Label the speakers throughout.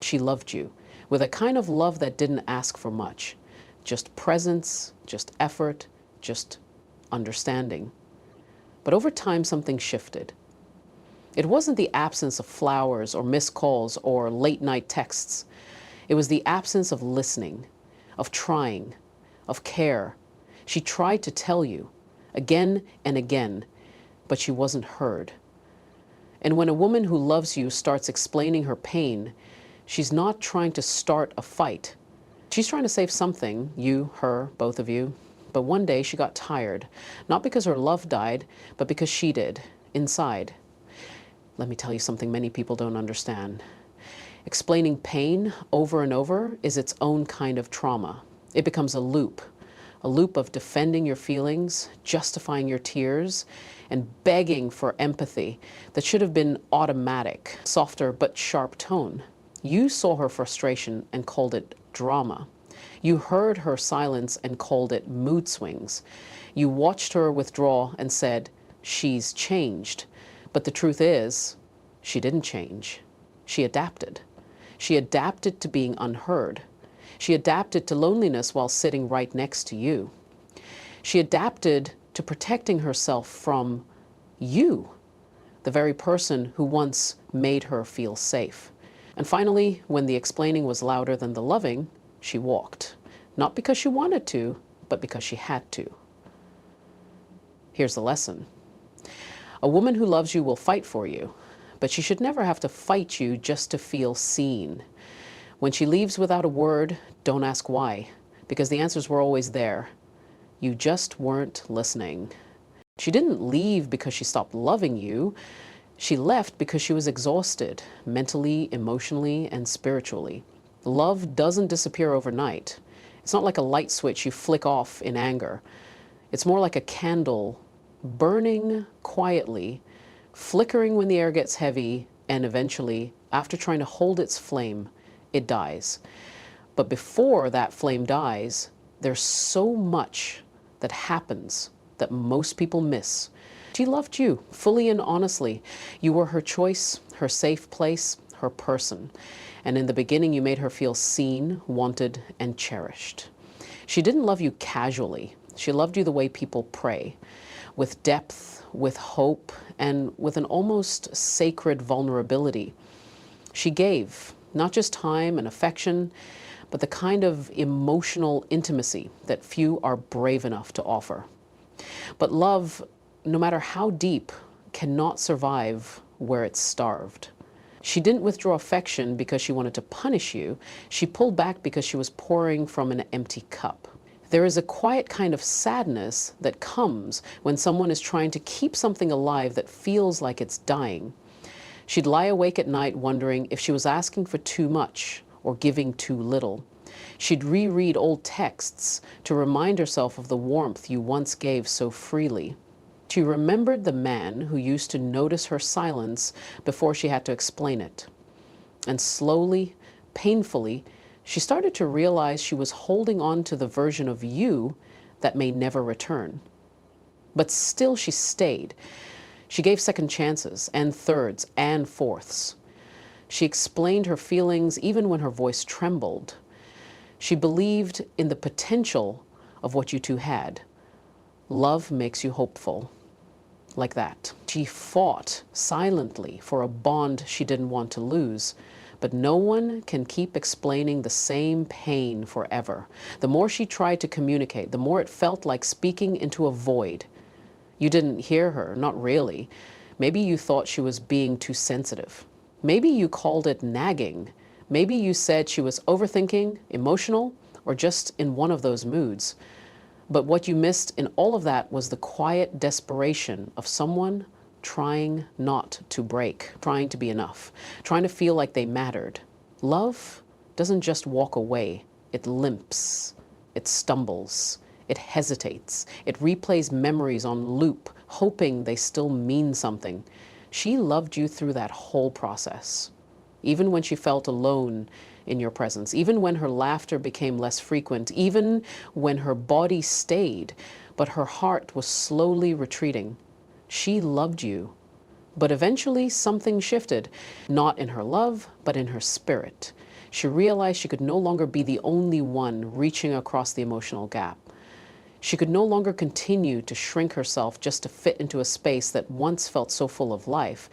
Speaker 1: She loved you with a kind of love that didn't ask for much. Just presence, just effort, just understanding. But over time, something shifted. It wasn't the absence of flowers or missed calls or late-night texts. It was the absence of listening, of trying, of care. She tried to tell you again and again, but she wasn't heard. And when a woman who loves you starts explaining her pain, she's not trying to start a fight. She's trying to save something, you, her, both of you. But one day she got tired, not because her love died, but because she did, inside. Let me tell you something many people don't understand. Explaining pain over and over is its own kind of trauma. It becomes a loop of defending your feelings, justifying your tears, and begging for empathy that should have been automatic, softer but sharp tone. You saw her frustration and called it drama. You heard her silence and called it mood swings. You watched her withdraw and said, she's changed. But the truth is, she didn't change. She adapted. She adapted to being unheard. She adapted to loneliness while sitting right next to you. She adapted to protecting herself from you, the very person who once made her feel safe. And finally, when the explaining was louder than the loving, she walked. Not because she wanted to, but because she had to. Here's the lesson. A woman who loves you will fight for you, but she should never have to fight you just to feel seen. When she leaves without a word, don't ask why, because the answers were always there. You just weren't listening. She didn't leave because she stopped loving you. She left because she was exhausted, mentally, emotionally, and spiritually. Love doesn't disappear overnight. It's not like a light switch you flick off in anger. It's more like a candle burning quietly, flickering when the air gets heavy, and eventually, after trying to hold its flame, it dies. But before that flame dies, there's so much that happens that most people miss. She loved you fully and honestly. You were her choice, her safe place, her person. And in the beginning, you made her feel seen, wanted, and cherished. She didn't love you casually. She loved you the way people pray, with depth, with hope, and with an almost sacred vulnerability. She gave not just time and affection, but the kind of emotional intimacy that few are brave enough to offer. But love, no matter how deep, cannot survive where it's starved. She didn't withdraw affection because she wanted to punish you. She pulled back because she was pouring from an empty cup. There is a quiet kind of sadness that comes when someone is trying to keep something alive that feels like it's dying. She'd lie awake at night wondering if she was asking for too much or giving too little. She'd reread old texts to remind herself of the warmth you once gave so freely. She remembered the man who used to notice her silence before she had to explain it. And slowly, painfully, she started to realize she was holding on to the version of you that may never return. But still she stayed. She gave second chances and thirds and fourths. She explained her feelings even when her voice trembled. She believed in the potential of what you two had. Love makes you hopeful. Like that. She fought silently for a bond she didn't want to lose. But no one can keep explaining the same pain forever. The more she tried to communicate, the more it felt like speaking into a void. You didn't hear her, not really. Maybe you thought she was being too sensitive. Maybe you called it nagging. Maybe you said she was overthinking, emotional, or just in one of those moods. But what you missed in all of that was the quiet desperation of someone trying not to break, trying to be enough, trying to feel like they mattered. Love doesn't just walk away. It limps. It stumbles. It hesitates. It replays memories on loop, hoping they still mean something. She loved you through that whole process. Even when she felt alone in your presence, even when her laughter became less frequent, even when her body stayed, but her heart was slowly retreating. She loved you. But eventually something shifted, not in her love, but in her spirit. She realized she could no longer be the only one reaching across the emotional gap. She could no longer continue to shrink herself just to fit into a space that once felt so full of life.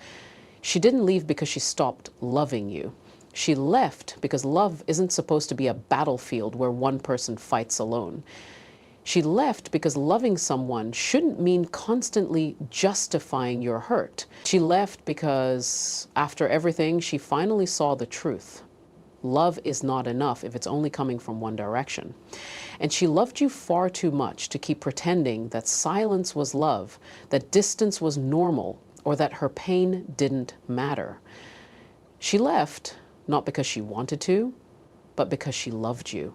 Speaker 1: She didn't leave because she stopped loving you. She left because love isn't supposed to be a battlefield where one person fights alone. She left because loving someone shouldn't mean constantly justifying your hurt. She left because after everything, she finally saw the truth. Love is not enough if it's only coming from one direction. And she loved you far too much to keep pretending that silence was love, that distance was normal, or that her pain didn't matter. She left not because she wanted to, but because she loved you.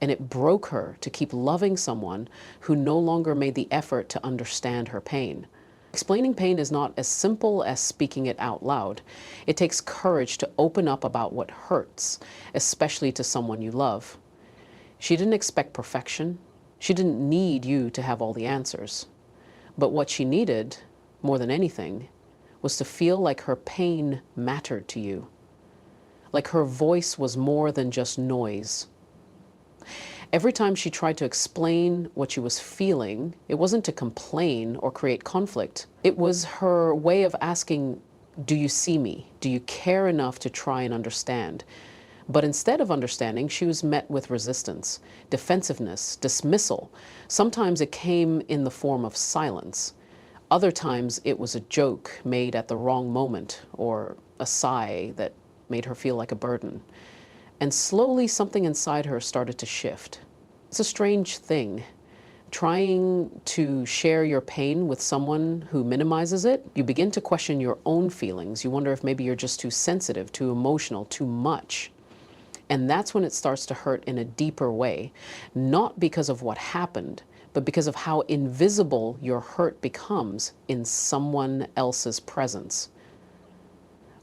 Speaker 1: And it broke her to keep loving someone who no longer made the effort to understand her pain. Explaining pain is not as simple as speaking it out loud. It takes courage to open up about what hurts, especially to someone you love. She didn't expect perfection. She didn't need you to have all the answers. But what she needed, more than anything, was to feel like her pain mattered to you, like her voice was more than just noise. Every time she tried to explain what she was feeling, it wasn't to complain or create conflict. It was her way of asking, do you see me? Do you care enough to try and understand? But instead of understanding, she was met with resistance, defensiveness, dismissal. Sometimes it came in the form of silence. Other times it was a joke made at the wrong moment, or a sigh that made her feel like a burden. And slowly something inside her started to shift. It's a strange thing. Trying to share your pain with someone who minimizes it, you begin to question your own feelings. You wonder if maybe you're just too sensitive, too emotional, too much. And that's when it starts to hurt in a deeper way, not because of what happened, but because of how invisible your hurt becomes in someone else's presence.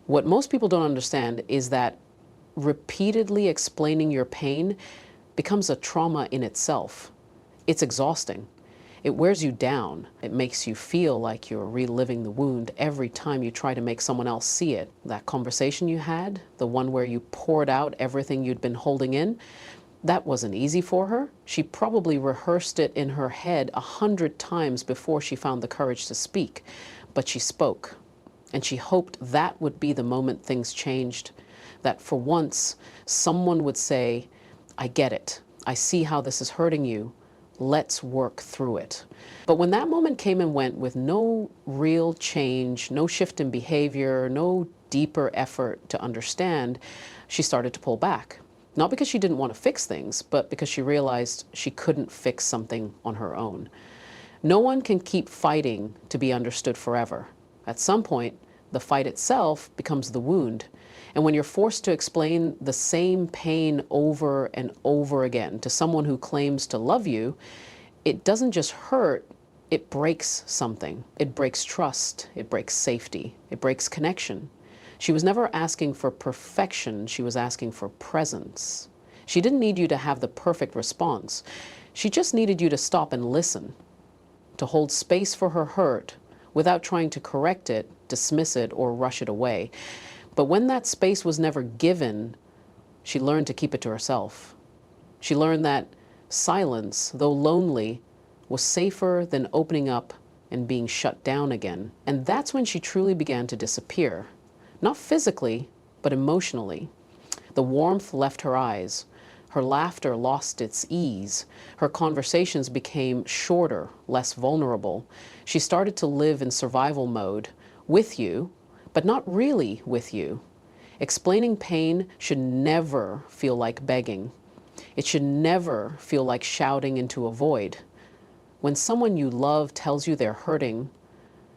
Speaker 1: What most people don't understand is that repeatedly explaining your pain becomes a trauma in itself. It's exhausting. It wears you down. It makes you feel like you're reliving the wound every time you try to make someone else see it. That conversation you had, the one where you poured out everything you'd been holding in, that wasn't easy for her. She probably rehearsed it in her head 100 times before she found the courage to speak. But she spoke, and she hoped that would be the moment things changed, that for once someone would say, I get it. I see how this is hurting you. Let's work through it. But when that moment came and went with no real change, no shift in behavior, no deeper effort to understand, she started to pull back. Not because she didn't want to fix things, but because she realized she couldn't fix something on her own. No one can keep fighting to be understood forever. At some point, the fight itself becomes the wound. And when you're forced to explain the same pain over and over again to someone who claims to love you, it doesn't just hurt, it breaks something. It breaks trust, it breaks safety, it breaks connection. She was never asking for perfection, she was asking for presence. She didn't need you to have the perfect response. She just needed you to stop and listen, to hold space for her hurt without trying to correct it, dismiss it, or rush it away. But when that space was never given, she learned to keep it to herself. She learned that silence, though lonely, was safer than opening up and being shut down again. And that's when she truly began to disappear. Not physically, but emotionally. The warmth left her eyes. Her laughter lost its ease. Her conversations became shorter, less vulnerable. She started to live in survival mode with you, but not really with you. Explaining pain should never feel like begging. It should never feel like shouting into a void. When someone you love tells you they're hurting,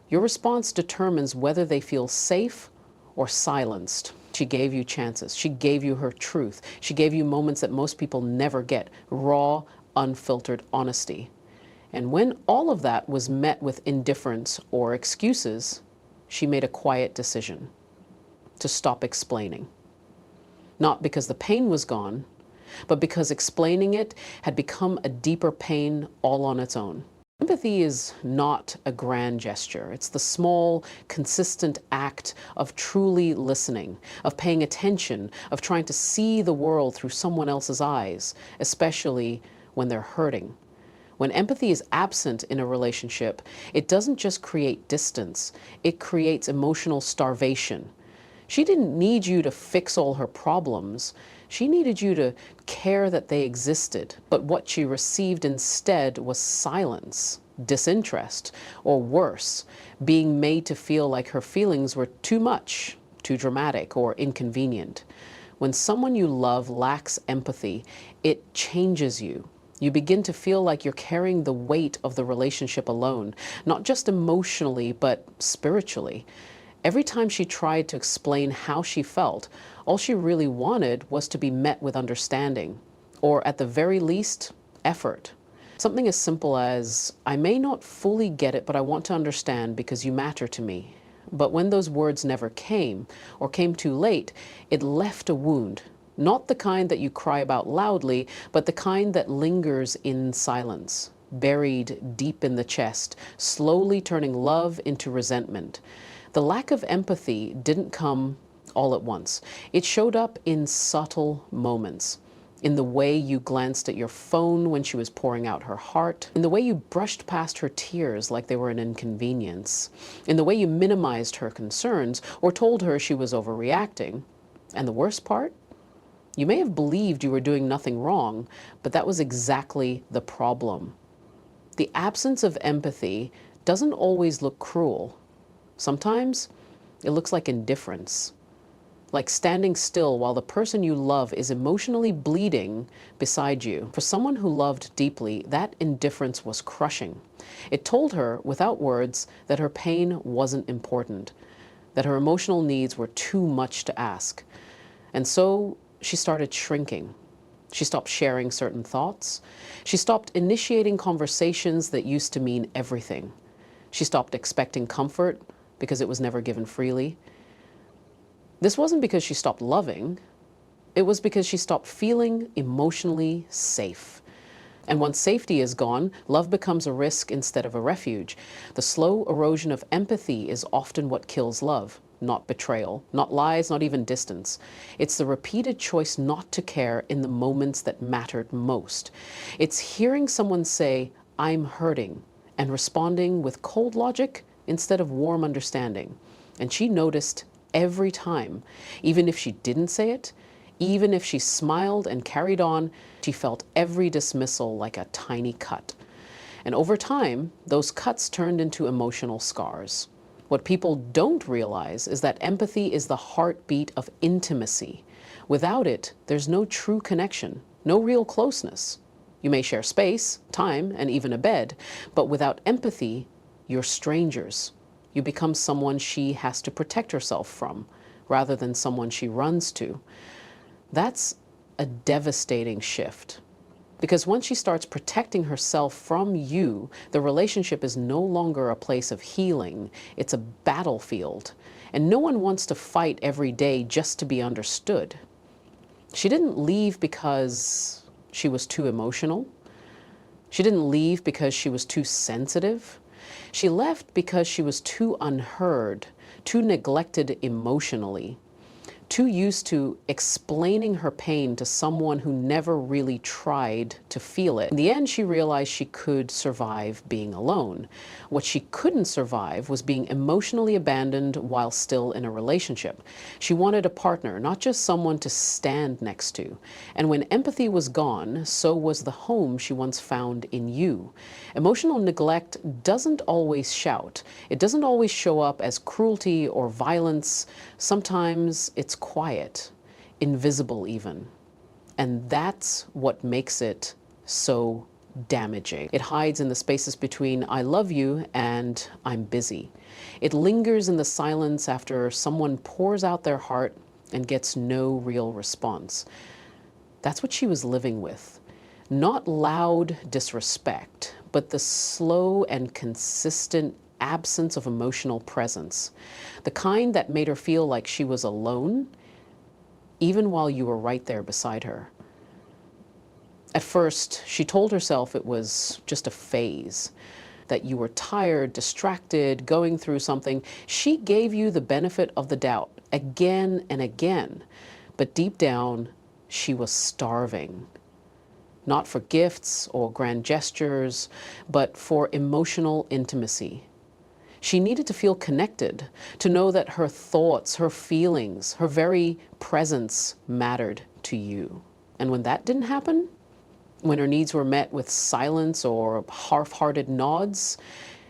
Speaker 1: your response determines whether they feel safe or silenced. She gave you chances. She gave you her truth. She gave you moments that most people never get, raw, unfiltered honesty. And when all of that was met with indifference or excuses, she made a quiet decision to stop explaining. Not because the pain was gone, but because explaining it had become a deeper pain all on its own. Empathy is not a grand gesture. It's the small, consistent act of truly listening, of paying attention, of trying to see the world through someone else's eyes, especially when they're hurting. When empathy is absent in a relationship, it doesn't just create distance, it creates emotional starvation. She didn't need you to fix all her problems. She needed you to care that they existed. But what she received instead was silence, disinterest, or worse, being made to feel like her feelings were too much, too dramatic, or inconvenient. When someone you love lacks empathy, it changes you. You begin to feel like you're carrying the weight of the relationship alone, not just emotionally, but spiritually. Every time she tried to explain how she felt, all she really wanted was to be met with understanding, or at the very least, effort. Something as simple as, I may not fully get it, but I want to understand because you matter to me. But when those words never came, or came too late, it left a wound. Not the kind that you cry about loudly, but the kind that lingers in silence, buried deep in the chest, slowly turning love into resentment. The lack of empathy didn't come all at once. It showed up in subtle moments. In the way you glanced at your phone when she was pouring out her heart, in the way you brushed past her tears like they were an inconvenience, in the way you minimized her concerns or told her she was overreacting. And the worst part? You may have believed you were doing nothing wrong, but that was exactly the problem. The absence of empathy doesn't always look cruel. Sometimes it looks like indifference, like standing still while the person you love is emotionally bleeding beside you. For someone who loved deeply, that indifference was crushing. It told her, without words, that her pain wasn't important, that her emotional needs were too much to ask. And so she started shrinking. She stopped sharing certain thoughts. She stopped initiating conversations that used to mean everything. She stopped expecting comfort because it was never given freely. This wasn't because she stopped loving. It was because she stopped feeling emotionally safe. And once safety is gone, love becomes a risk instead of a refuge. The slow erosion of empathy is often what kills love, not betrayal, not lies, not even distance. It's the repeated choice not to care in the moments that mattered most. It's hearing someone say, I'm hurting, and responding with cold logic instead of warm understanding. And she noticed every time, even if she didn't say it, even if she smiled and carried on, she felt every dismissal like a tiny cut. And over time, those cuts turned into emotional scars. What people don't realize is that empathy is the heartbeat of intimacy. Without it, there's no true connection, no real closeness. You may share space, time, and even a bed, but without empathy, you're strangers. You become someone she has to protect herself from, rather than someone she runs to. That's a devastating shift. Because once she starts protecting herself from you, the relationship is no longer a place of healing, it's a battlefield. And no one wants to fight every day just to be understood. She didn't leave because she was too emotional. She didn't leave because she was too sensitive. She left because she was too unheard, too neglected emotionally, too used to explaining her pain to someone who never really tried to feel it. In the end, she realized she could survive being alone. What she couldn't survive was being emotionally abandoned while still in a relationship. She wanted a partner, not just someone to stand next to. And when empathy was gone, so was the home she once found in you. Emotional neglect doesn't always shout. It doesn't always show up as cruelty or violence. Sometimes it's quiet, invisible even. And that's what makes it so damaging. It hides in the spaces between I love you and I'm busy. It lingers in the silence after someone pours out their heart and gets no real response. That's what she was living with. Not loud disrespect, but the slow and consistent absence of emotional presence. The kind that made her feel like she was alone, even while you were right there beside her. At first, she told herself it was just a phase. that you were tired, distracted, going through something. She gave you the benefit of the doubt again and again. But deep down, she was starving. Not for gifts or grand gestures, but for emotional intimacy. She needed to feel connected, to know that her thoughts, her feelings, her very presence mattered to you. And when that didn't happen, when her needs were met with silence or half-hearted nods,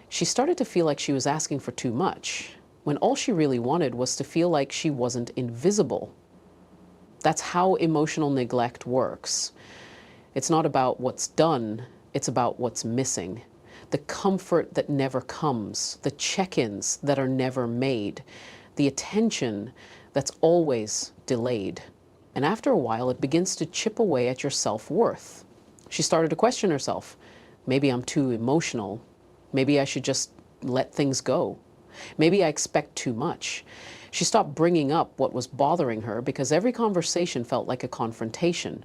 Speaker 1: she started to feel like she was asking for too much, when all she really wanted was to feel like she wasn't invisible. That's how emotional neglect works. It's not about what's done, it's about what's missing. The comfort that never comes, the check-ins that are never made, the attention that's always delayed. And after a while, it begins to chip away at your self-worth. She started to question herself. Maybe I'm too emotional. Maybe I should just let things go. Maybe I expect too much. She stopped bringing up what was bothering her because every conversation felt like a confrontation.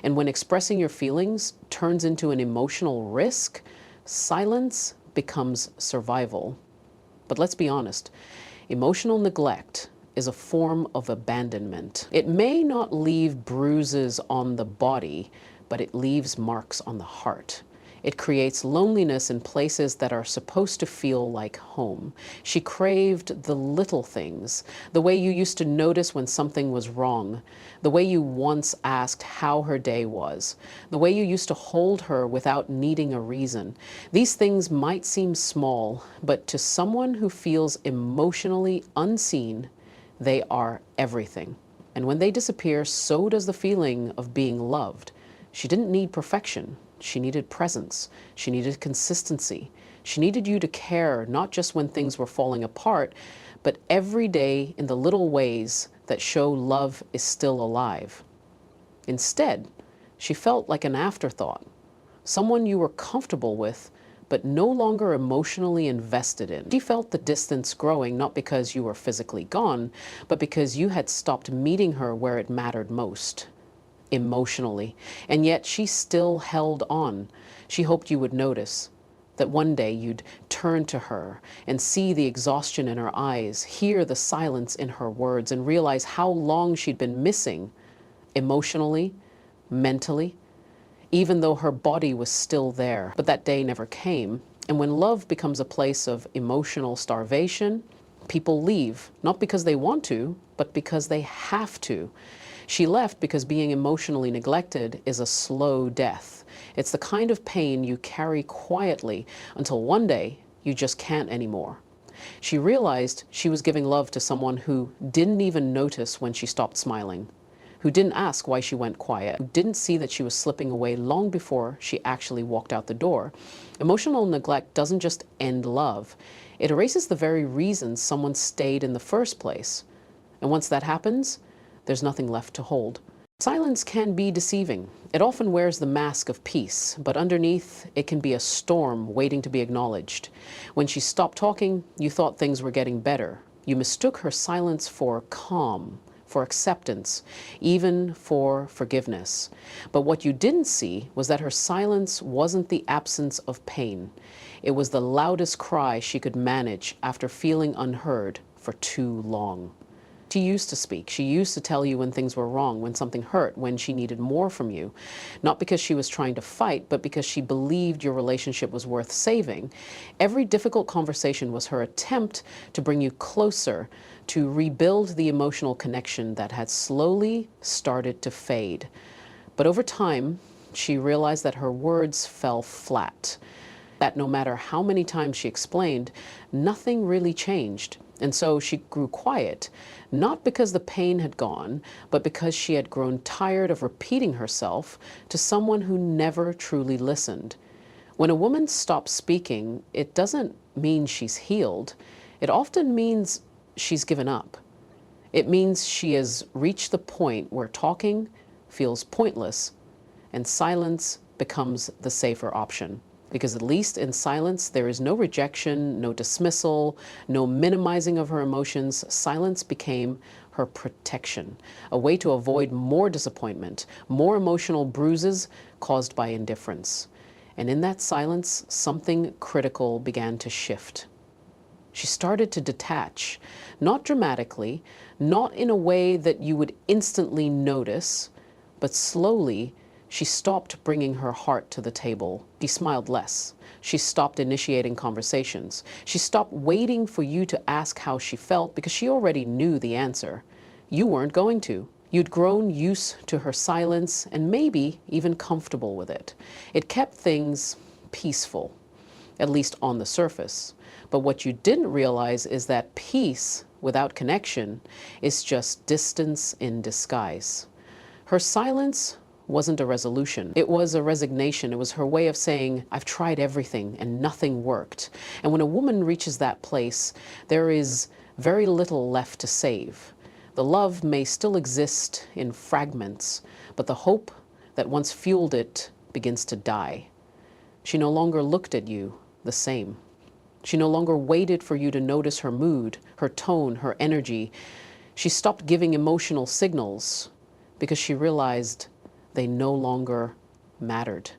Speaker 1: And when expressing your feelings turns into an emotional risk, silence becomes survival. But let's be honest, emotional neglect is a form of abandonment. It may not leave bruises on the body, but it leaves marks on the heart. It creates loneliness in places that are supposed to feel like home. She craved the little things, the way you used to notice when something was wrong, the way you once asked how her day was, the way you used to hold her without needing a reason. These things might seem small, but to someone who feels emotionally unseen, they are everything. And when they disappear, so does the feeling of being loved. She didn't need perfection. She needed presence. She needed consistency. She needed you to care, not just when things were falling apart, but every day in the little ways that show love is still alive. Instead, she felt like an afterthought, someone you were comfortable with, but no longer emotionally invested in. She felt the distance growing, not because you were physically gone, but because you had stopped meeting her where it mattered most. Emotionally, and yet she still held on. She hoped you would notice, that one day you'd turn to her and see the exhaustion in her eyes, hear the silence in her words, and realize how long she'd been missing, emotionally, mentally, even though her body was still there. But that day never came, and when love becomes a place of emotional starvation, people leave, not because they want to, but because they have to. She left because being emotionally neglected is a slow death. It's the kind of pain you carry quietly until one day you just can't anymore. She realized she was giving love to someone who didn't even notice when she stopped smiling, who didn't ask why she went quiet, who didn't see that she was slipping away long before she actually walked out the door. Emotional neglect doesn't just end love. It erases the very reason someone stayed in the first place. And once that happens, there's nothing left to hold. Silence can be deceiving. It often wears the mask of peace, but underneath it can be a storm waiting to be acknowledged. When she stopped talking, you thought things were getting better. You mistook her silence for calm, for acceptance, even for forgiveness. But what you didn't see was that her silence wasn't the absence of pain. It was the loudest cry she could manage after feeling unheard for too long. She used to speak. She used to tell you when things were wrong, when something hurt, when she needed more from you. Not because she was trying to fight, but because she believed your relationship was worth saving. Every difficult conversation was her attempt to bring you closer, to rebuild the emotional connection that had slowly started to fade. But over time, she realized that her words fell flat, that no matter how many times she explained, nothing really changed. And so she grew quiet, not because the pain had gone, but because she had grown tired of repeating herself to someone who never truly listened. When a woman stops speaking, it doesn't mean she's healed. It often means she's given up. It means she has reached the point where talking feels pointless and silence becomes the safer option. Because at least in silence, there is no rejection, no dismissal, no minimizing of her emotions. Silence became her protection, a way to avoid more disappointment, more emotional bruises caused by indifference. And in that silence, something critical began to shift. She started to detach, not dramatically, not in a way that you would instantly notice, but slowly she stopped bringing her heart to the table. She smiled less. She stopped initiating conversations. She stopped waiting for you to ask how she felt because she already knew the answer. You weren't going to. You'd grown used to her silence and maybe even comfortable with it. It kept things peaceful, at least on the surface. But what you didn't realize is that peace without connection is just distance in disguise. Her silence wasn't a resolution. It was a resignation. It was her way of saying, I've tried everything and nothing worked. And when a woman reaches that place, there is very little left to save. The love may still exist in fragments, but the hope that once fueled it begins to die. She no longer looked at you the same. She no longer waited for you to notice her mood, her tone, her energy. She stopped giving emotional signals because she realized they no longer mattered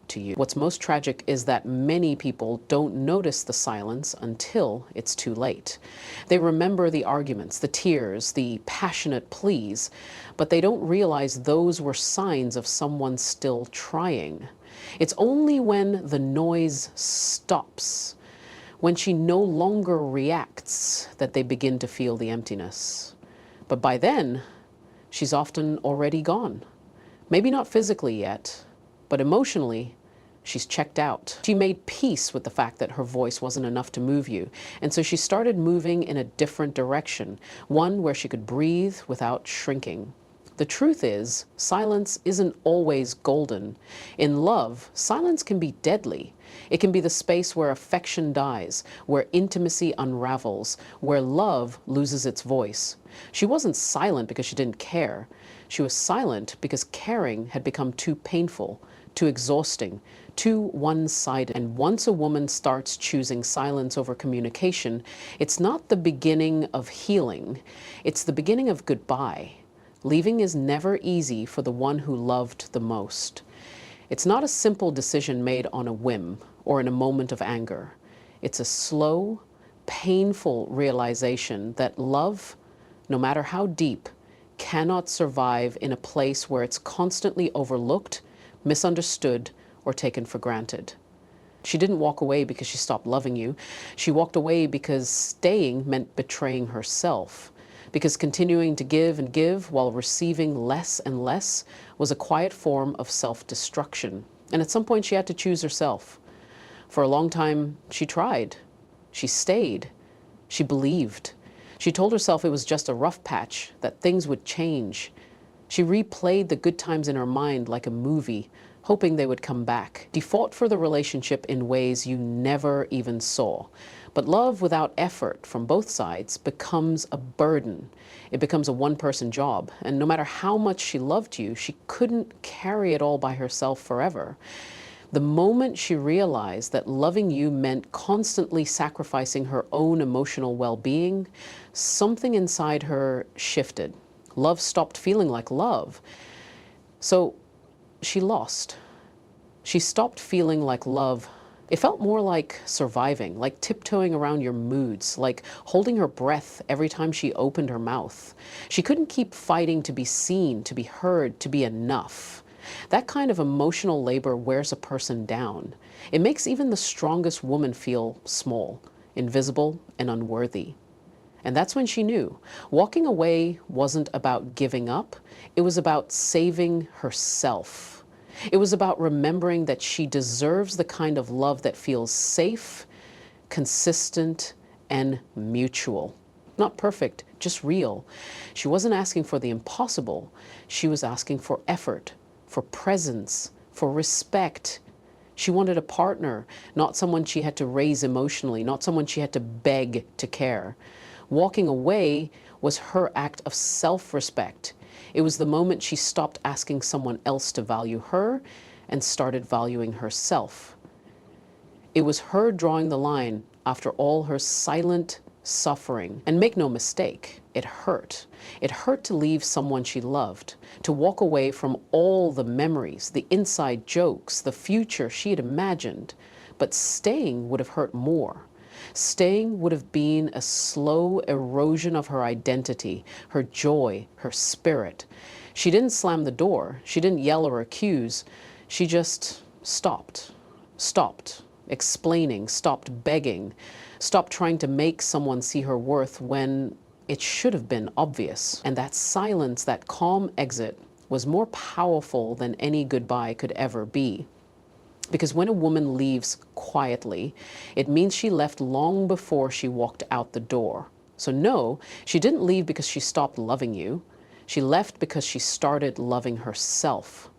Speaker 1: to you. What's most tragic is that many people don't notice the silence until it's too late. They remember the arguments, the tears, the passionate pleas, but they don't realize those were signs of someone still trying. It's only when the noise stops, when she no longer reacts, that they begin to feel the emptiness. But by then, she's often already gone. Maybe not physically yet, but emotionally, she's checked out. She made peace with the fact that her voice wasn't enough to move you. And so she started moving in a different direction, one where she could breathe without shrinking. The truth is, silence isn't always golden. In love, silence can be deadly. It can be the space where affection dies, where intimacy unravels, where love loses its voice. She wasn't silent because she didn't care. She was silent because caring had become too painful, too exhausting, too one-sided. And once a woman starts choosing silence over communication, it's not the beginning of healing, it's the beginning of goodbye. Leaving is never easy for the one who loved the most. It's not a simple decision made on a whim or in a moment of anger. It's a slow, painful realization that love, no matter how deep, cannot survive in a place where it's constantly overlooked, misunderstood, or taken for granted. She didn't walk away because she stopped loving you. She walked away because staying meant betraying herself. Because continuing to give and give while receiving less and less was a quiet form of self-destruction. And at some point she had to choose herself. For a long time, she tried. She stayed. She believed. She told herself it was just a rough patch, that things would change. She replayed the good times in her mind like a movie, hoping they would come back. She fought for the relationship in ways you never even saw. But love without effort from both sides becomes a burden. It becomes a one-person job. And no matter how much she loved you, she couldn't carry it all by herself forever. The moment she realized that loving you meant constantly sacrificing her own emotional well-being, something inside her shifted. Love stopped feeling like love. So she lost. She stopped feeling like love. It felt more like surviving, like tiptoeing around your moods, like holding her breath every time she opened her mouth. She couldn't keep fighting to be seen, to be heard, to be enough. That kind of emotional labor wears a person down. It makes even the strongest woman feel small, invisible, and unworthy. And that's when she knew. Walking away wasn't about giving up. It was about saving herself. It was about remembering that she deserves the kind of love that feels safe, consistent, and mutual. Not perfect, just real. She wasn't asking for the impossible. She was asking for effort, for presence, for respect. She wanted a partner, not someone she had to raise emotionally, not someone she had to beg to care. Walking away was her act of self-respect. It was the moment she stopped asking someone else to value her and started valuing herself. It was her drawing the line after all her silent suffering. And make no mistake, it hurt. It hurt to leave someone she loved, to walk away from all the memories, the inside jokes, the future she had imagined. But staying would have hurt more. Staying would have been a slow erosion of her identity, her joy, her spirit. She didn't slam the door. She didn't yell or accuse. She just stopped. Stopped explaining, stopped begging, stopped trying to make someone see her worth when it should have been obvious. And that silence, that calm exit, was more powerful than any goodbye could ever be. Because when a woman leaves quietly, it means she left long before she walked out the door. So no, she didn't leave because she stopped loving you. She left because she started loving herself.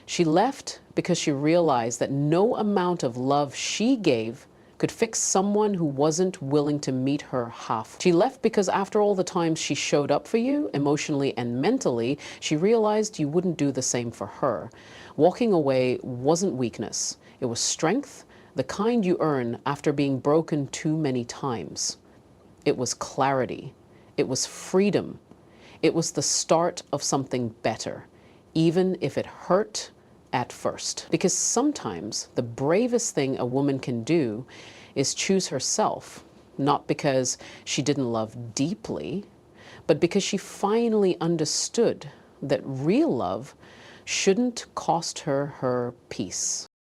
Speaker 1: She left because she realized that no amount of love she gave could fix someone who wasn't willing to meet her half. She left because after all the times she showed up for you, emotionally and mentally, she realized you wouldn't do the same for her. Walking away wasn't weakness. It was strength, the kind you earn after being broken too many times. It was clarity. It was freedom. It was the start of something better, even if it hurt at first. Because sometimes the bravest thing a woman can do is choose herself, not because she didn't love deeply, but because she finally understood that real love shouldn't cost her her peace.